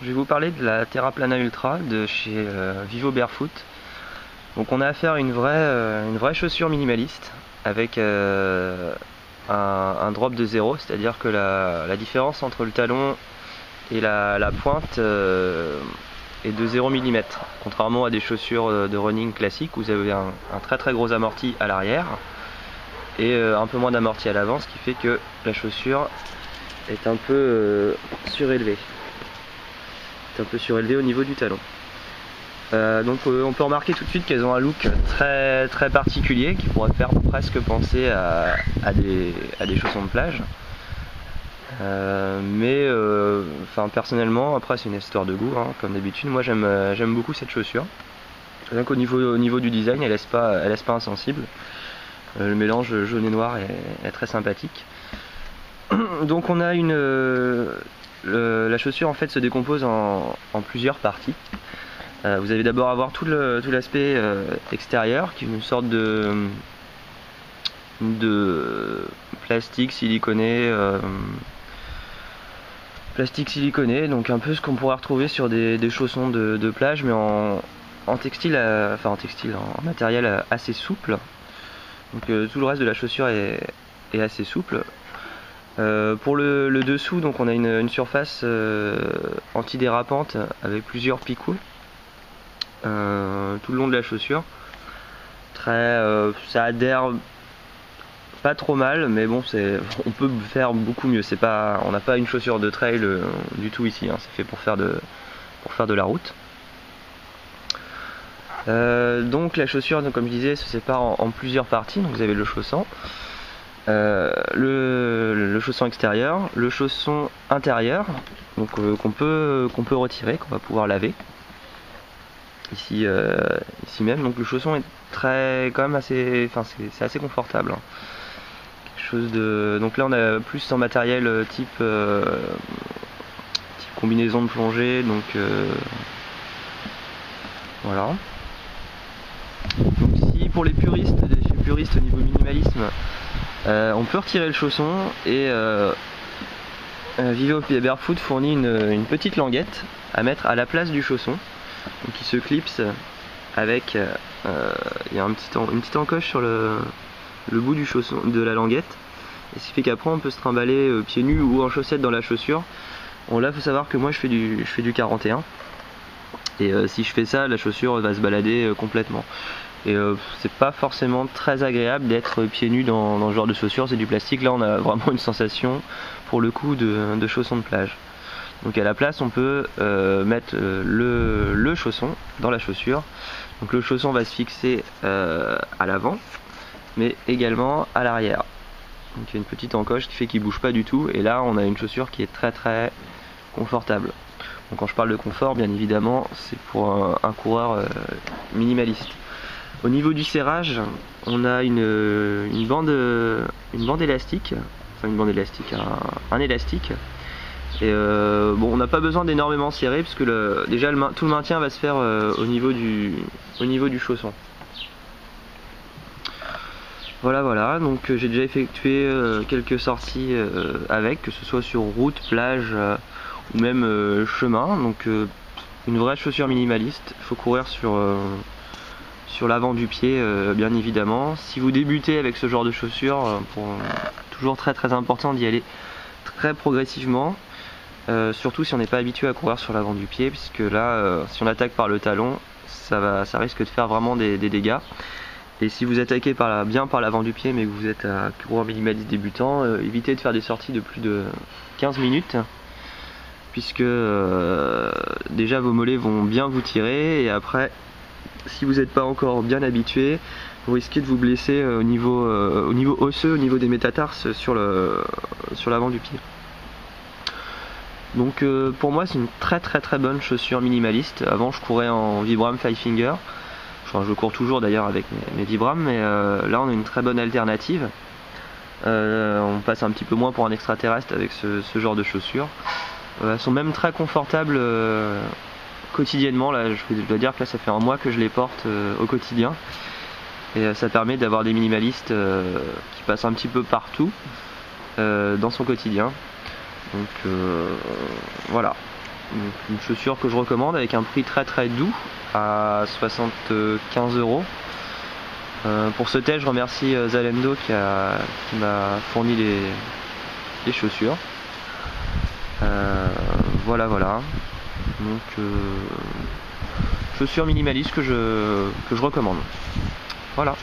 je vais vous parler de la Terraplana Ultra de chez Vivo Barefoot. Donc on a affaire à une vraie chaussure minimaliste avec un drop de 0, c'est-à-dire que la différence entre le talon et la pointe est de 0 mm, contrairement à des chaussures de running classiques où vous avez un très gros amorti à l'arrière et un peu moins d'amorti à l'avant, ce qui fait que la chaussure est un peu surélevée. C'est un peu surélevé au niveau du talon. Donc on peut remarquer tout de suite qu'elles ont un look très particulier qui pourrait faire presque penser à des chaussons de plage. Personnellement, après c'est une histoire de goût, hein, comme d'habitude. Moi j'aime beaucoup cette chaussure. Donc au niveau du design, elle laisse pas insensible. Le mélange jaune et noir est très sympathique. Donc on a la chaussure en fait se décompose en plusieurs parties. Vous allez d'abord avoir tout l'aspect extérieur qui est une sorte de plastique siliconé, donc un peu ce qu'on pourrait retrouver sur des chaussons de plage, mais en matériel assez souple. Donc tout le reste de la chaussure est assez souple. Pour le dessous, donc on a une surface antidérapante avec plusieurs picots tout le long de la chaussure. Ça adhère pas trop mal, mais bon, on peut faire beaucoup mieux. On n'a pas une chaussure de trail du tout ici, hein. C'est fait pour faire de la route. Donc la chaussure, comme je disais, se sépare en plusieurs parties. Donc vous avez le chausson, le chausson extérieur, le chausson intérieur, donc qu'on peut retirer, qu'on va pouvoir laver ici même. Donc le chausson est quand même assez, c'est assez confortable, hein. Donc là on a plus en matériel type combinaison de plongée, donc voilà. Donc si pour les puristes au niveau minimalisme, on peut retirer le chausson, et Vivo Barefoot fournit une petite languette à mettre à la place du chausson, donc qui se clipse avec il y a une petite encoche sur le bout du chausson, de la languette, et ce qui fait qu'après on peut se trimballer pieds nus ou en chaussettes dans la chaussure. Bon, là faut savoir que moi je fais du 41, et si je fais ça, la chaussure va se balader complètement, et c'est pas forcément très agréable d'être pieds nus dans ce genre de chaussures. C'est du plastique. Là on a vraiment une sensation pour le coup de chaussons de plage. Donc à la place on peut mettre le chausson dans la chaussure. Donc le chausson va se fixer à l'avant, mais également à l'arrière. Donc il y a une petite encoche qui fait qu'il bouge pas du tout, et là on a une chaussure qui est très confortable. Donc quand je parle de confort, bien évidemment, c'est pour un coureur minimaliste. Au niveau du serrage, on a une bande élastique, un élastique. Et bon, on n'a pas besoin d'énormément serrer, parce que déjà tout le maintien va se faire au niveau du chausson. Voilà, donc j'ai déjà effectué quelques sorties avec, que ce soit sur route, plage ou même chemin. Donc une vraie chaussure minimaliste. Il faut courir sur l'avant du pied, bien évidemment. Si vous débutez avec ce genre de chaussures, toujours très important d'y aller très progressivement, surtout si on n'est pas habitué à courir sur l'avant du pied, puisque là si on attaque par le talon, ça risque de faire vraiment des dégâts. Et si vous attaquez bien par l'avant du pied, mais que vous êtes un coureur minimaliste débutant, évitez de faire des sorties de plus de 15 minutes, puisque déjà vos mollets vont bien vous tirer, et après, si vous n'êtes pas encore bien habitué, vous risquez de vous blesser au niveau osseux, au niveau des métatarses sur l'avant du pied. Donc pour moi c'est une très bonne chaussure minimaliste. Avant je courais en Vibram Five Finger. Je cours toujours d'ailleurs avec mes Vibram, mais là on a une très bonne alternative. On passe un petit peu moins pour un extraterrestre avec ce genre de chaussures. Elles sont même très confortables quotidiennement. Là, je dois dire que là ça fait un mois que je les porte au quotidien, et ça permet d'avoir des minimalistes qui passent un petit peu partout dans son quotidien. Donc voilà. une chaussure que je recommande avec un prix très doux à 75 €. Pour ce test, je remercie Zalendo qui m'a fourni les chaussures. Voilà. Donc chaussures minimalistes que je recommande. Voilà.